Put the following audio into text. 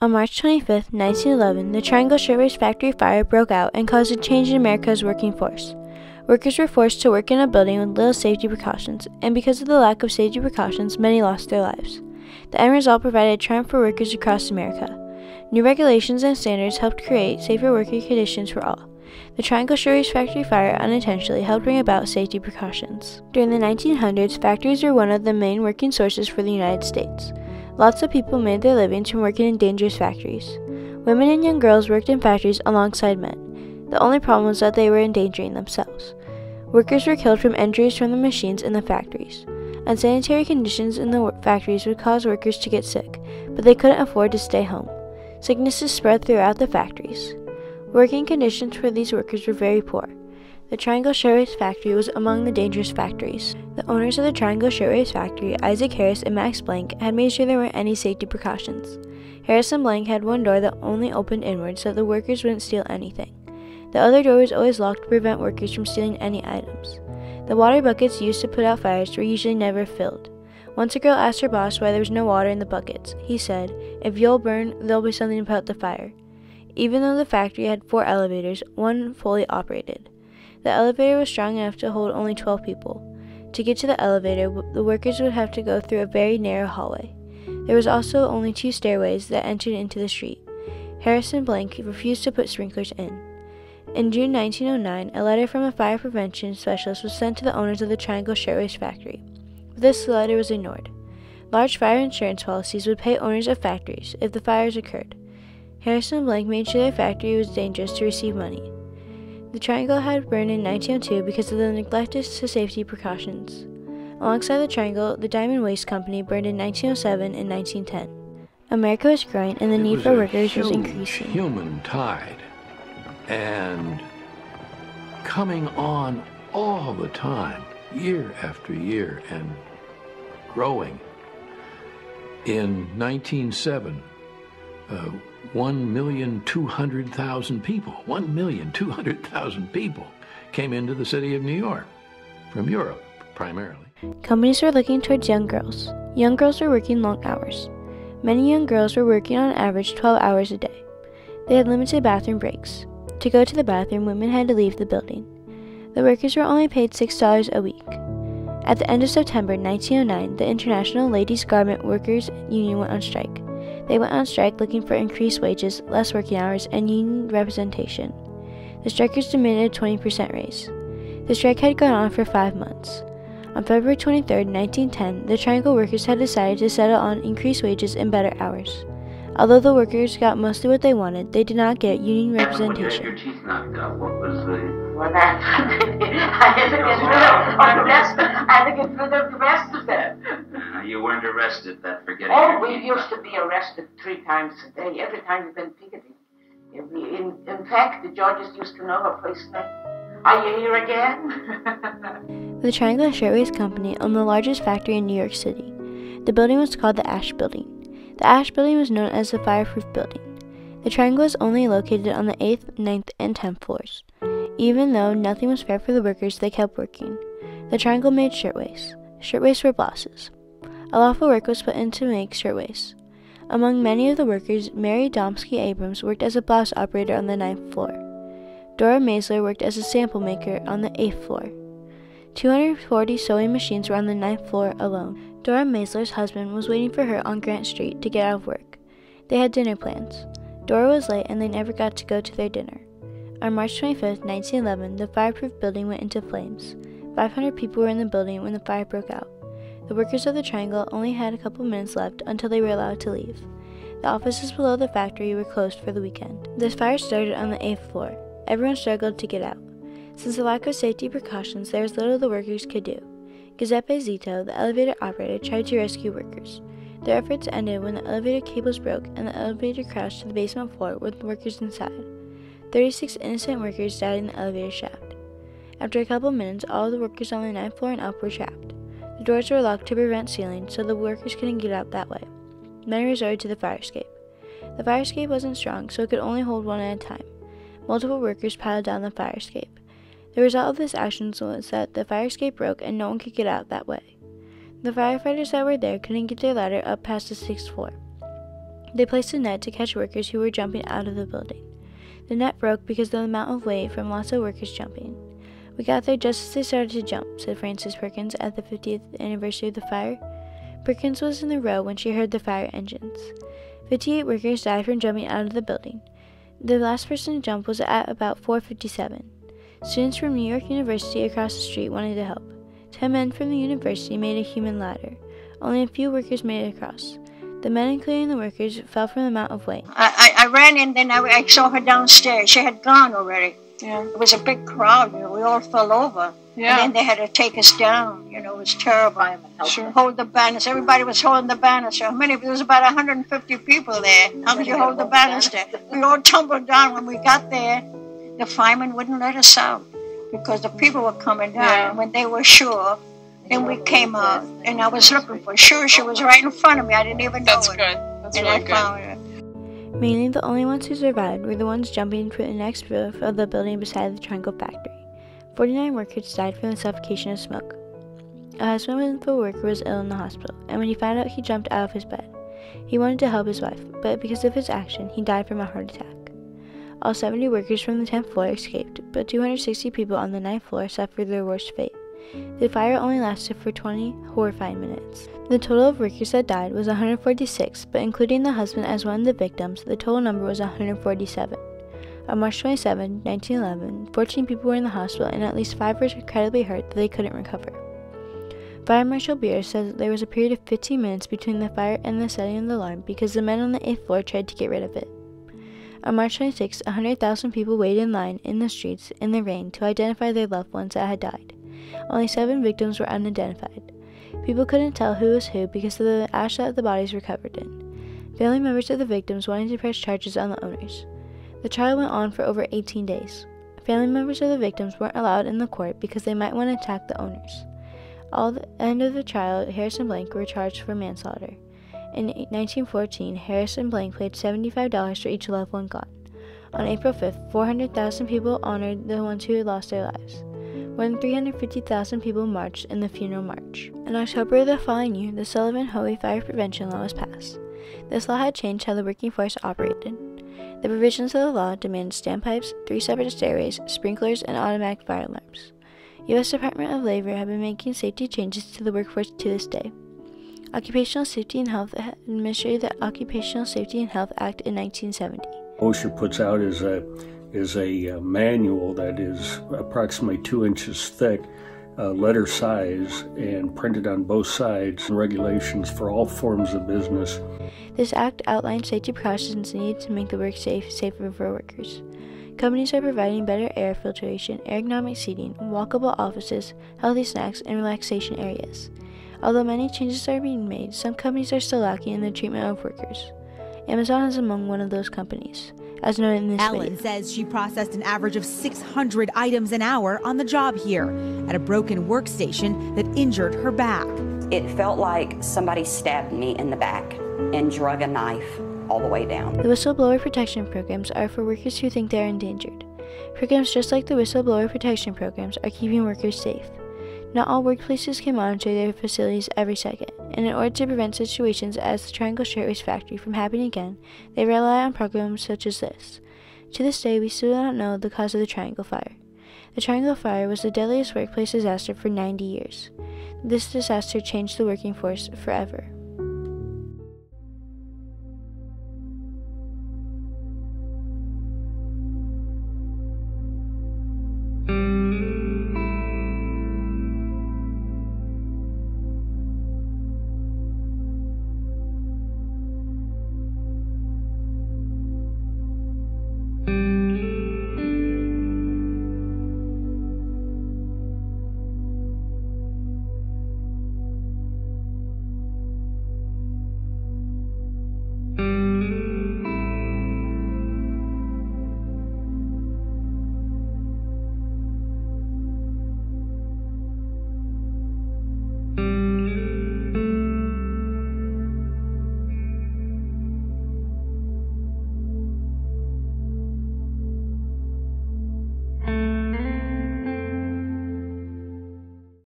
On March 25, 1911, the Triangle Shirtwaist factory fire broke out and caused a change in America's working force. Workers were forced to work in a building with little safety precautions, and because of the lack of safety precautions, many lost their lives. The end result provided triumph for workers across America. New regulations and standards helped create safer working conditions for all. The Triangle Shirtwaist factory fire unintentionally helped bring about safety precautions. During the 1900s, factories were one of the main working sources for the United States. Lots of people made their livings from working in dangerous factories. Women and young girls worked in factories alongside men. The only problem was that they were endangering themselves. Workers were killed from injuries from the machines in the factories. Unsanitary conditions in the factories would cause workers to get sick, but they couldn't afford to stay home. Sicknesses spread throughout the factories. Working conditions for these workers were very poor. The Triangle Shirtwaist factory was among the dangerous factories. The owners of the Triangle Shirtwaist factory, Isaac Harris and Max Blank, had made sure there weren't any safety precautions. Harris and Blank had one door that only opened inward so the workers wouldn't steal anything. The other door was always locked to prevent workers from stealing any items. The water buckets used to put out fires were usually never filled. Once a girl asked her boss why there was no water in the buckets. He said, "If you'll burn, there'll be something to put out the fire." Even though the factory had 4 elevators, one fully operated. The elevator was strong enough to hold only 12 people. To get to the elevator, the workers would have to go through a very narrow hallway. There was also only 2 stairways that entered into the street. Harris and Blank refused to put sprinklers in. In June 1909, a letter from a fire prevention specialist was sent to the owners of the Triangle Shirtwaist factory. But this letter was ignored. Large fire insurance policies would pay owners of factories if the fires occurred. Harris and Blank made sure their factory was dangerous to receive money. The Triangle had burned in 1902 because of the neglect to safety precautions. Alongside the Triangle, the Diamond Waste Company burned in 1907 and 1910. America was growing and the need for workers was increasing. Human tide, and coming on all the time, year after year, and growing. In 1907, 1,200,000 people, 1,200,000 people came into the city of New York, from Europe primarily. Companies were looking towards young girls. Young girls were working long hours. Many young girls were working on average 12 hours a day. They had limited bathroom breaks. To go to the bathroom, women had to leave the building. The workers were only paid $6 a week. At the end of September 1909, the International Ladies' Garment Workers Union went on strike. They went on strike looking for increased wages, less working hours, and union representation. The strikers demanded a 20% raise. The strike had gone on for 5 months. On February 23, 1910, the Triangle workers had decided to settle on increased wages and better hours. Although the workers got mostly what they wanted, they did not get union representation. Your teeth knocked out. What was the... Well, that I had to get rid of the rest of them. You weren't arrested for getting Oh, your we teeth used to be arrested 3 times a day, every time we've been picketing. In fact, the judges used to know our place name. Are you here again? The Triangle Shirtwaist Company owned the largest factory in New York City. The building was called the Ash Building. The Ash Building was known as the Fireproof Building. The Triangle was only located on the 8th, 9th, and 10th floors. Even though nothing was fair for the workers, they kept working. The Triangle made shirtwaists. Shirtwaists were blouses. A lot of work was put in to make shirtwaists. Among many of the workers, Mary Domsky Abrams worked as a blouse operator on the 9th floor. Dora Maisler worked as a sample maker on the 8th floor. 240 sewing machines were on the 9th floor alone. Dora Maisler's husband was waiting for her on Grant Street to get out of work. They had dinner plans. Dora was late and they never got to go to their dinner. On March 25, 1911, the fireproof building went into flames. 500 people were in the building when the fire broke out. The workers of the Triangle only had a couple minutes left until they were allowed to leave. The offices below the factory were closed for the weekend. The fire started on the 8th floor. Everyone struggled to get out. Since the lack of safety precautions, there was little the workers could do. Giuseppe Zito, the elevator operator, tried to rescue workers. Their efforts ended when the elevator cables broke and the elevator crashed to the basement floor with the workers inside. 36 innocent workers died in the elevator shaft. After a couple minutes, all the workers on the 9th floor and up were trapped. The doors were locked to prevent stealing, so the workers couldn't get out that way. Many resorted to the fire escape. The fire escape wasn't strong, so it could only hold one at a time. Multiple workers piled down the fire escape. The result of this action was that the fire escape broke and no one could get out that way. The firefighters that were there couldn't get their ladder up past the 6th floor. They placed a net to catch workers who were jumping out of the building. The net broke because of the amount of weight from lots of workers jumping. "We got there just as they started to jump," said Frances Perkins at the 50th anniversary of the fire. Perkins was in the row when she heard the fire engines. 58 workers died from jumping out of the building. The last person to jump was at about 4:57. Students from New York University across the street wanted to help. 10 men from the university made a human ladder. Only a few workers made it across. The men, including the workers, fell from the amount of weight. I ran in, then I saw her downstairs. She had gone already. Yeah. It was a big crowd. We all fell over. Yeah. And then they had to take us down. It was terrible. Sure. Hold the banister. Everybody was holding the banister. There was about 150 people there. How could you hold the banister? We all tumbled down. When we got there, the firemen wouldn't let us out because the people were coming down. Yeah. And when they were sure, then we came out. And I was looking for sure. She was right in front of me. I didn't even know That's it. good. That's And really I good. found her. Mainly the only ones who survived were the ones jumping from the next roof of the building beside the Triangle factory. 49 workers died from the suffocation of smoke. A husband of a worker was ill in the hospital, and when he found out, he jumped out of his bed. He wanted to help his wife, but because of his action, he died from a heart attack. All 70 workers from the 10th floor escaped, but 260 people on the 9th floor suffered their worst fate. The fire only lasted for 20 horrifying minutes. The total of workers that died was 146, but including the husband as one of the victims, the total number was 147. On March 27, 1911, 14 people were in the hospital and at least 5 were incredibly hurt that they couldn't recover. Fire Marshal Beer says that there was a period of 15 minutes between the fire and the setting of the alarm because the men on the 8th floor tried to get rid of it. On March 26, 100,000 people waited in line in the streets in the rain to identify their loved ones that had died. Only 7 victims were unidentified. People couldn't tell who was who because of the ash that the bodies were covered in. Family members of the victims wanted to press charges on the owners. The trial went on for over 18 days. Family members of the victims weren't allowed in the court because they might want to attack the owners. At the end of the trial, Harris and Blank were charged for manslaughter. In 1914, Harris and Blank paid $75 for each loved one gone. On April 5th, 400,000 people honored the ones who had lost their lives. More than 350,000 people marched in the funeral march. In October of the following year, the Sullivan-Hoey Fire Prevention Law was passed. This law had changed how the working force operated. The provisions of the law demanded standpipes, 3 separate stairways, sprinklers, and automatic fire alarms. U.S. Department of Labor have been making safety changes to the workforce to this day. Occupational Safety and Health administered the Occupational Safety and Health Act in 1970. OSHA puts out is a manual that is approximately 2 inches thick, letter size, and printed on both sides, and regulations for all forms of business. This act outlines safety precautions needed to make the work safer for workers. Companies are providing better air filtration, ergonomic seating, walkable offices, healthy snacks, and relaxation areas. Although many changes are being made, some companies are still lacking in the treatment of workers. Amazon is among one of those companies, as noted in this Ellen video. says she processed an average of 600 items an hour on the job here at a broken workstation that injured her back. It felt like somebody stabbed me in the back and drug a knife all the way down. The whistleblower protection programs are for workers who think they are endangered. Programs just like the whistleblower protection programs are keeping workers safe. Not all workplaces can monitor their facilities every second, and in order to prevent situations as the Triangle Shirtwaist factory from happening again, they rely on programs such as this. To this day, we still do not know the cause of the Triangle Fire. The Triangle Fire was the deadliest workplace disaster for 90 years. This disaster changed the working force forever.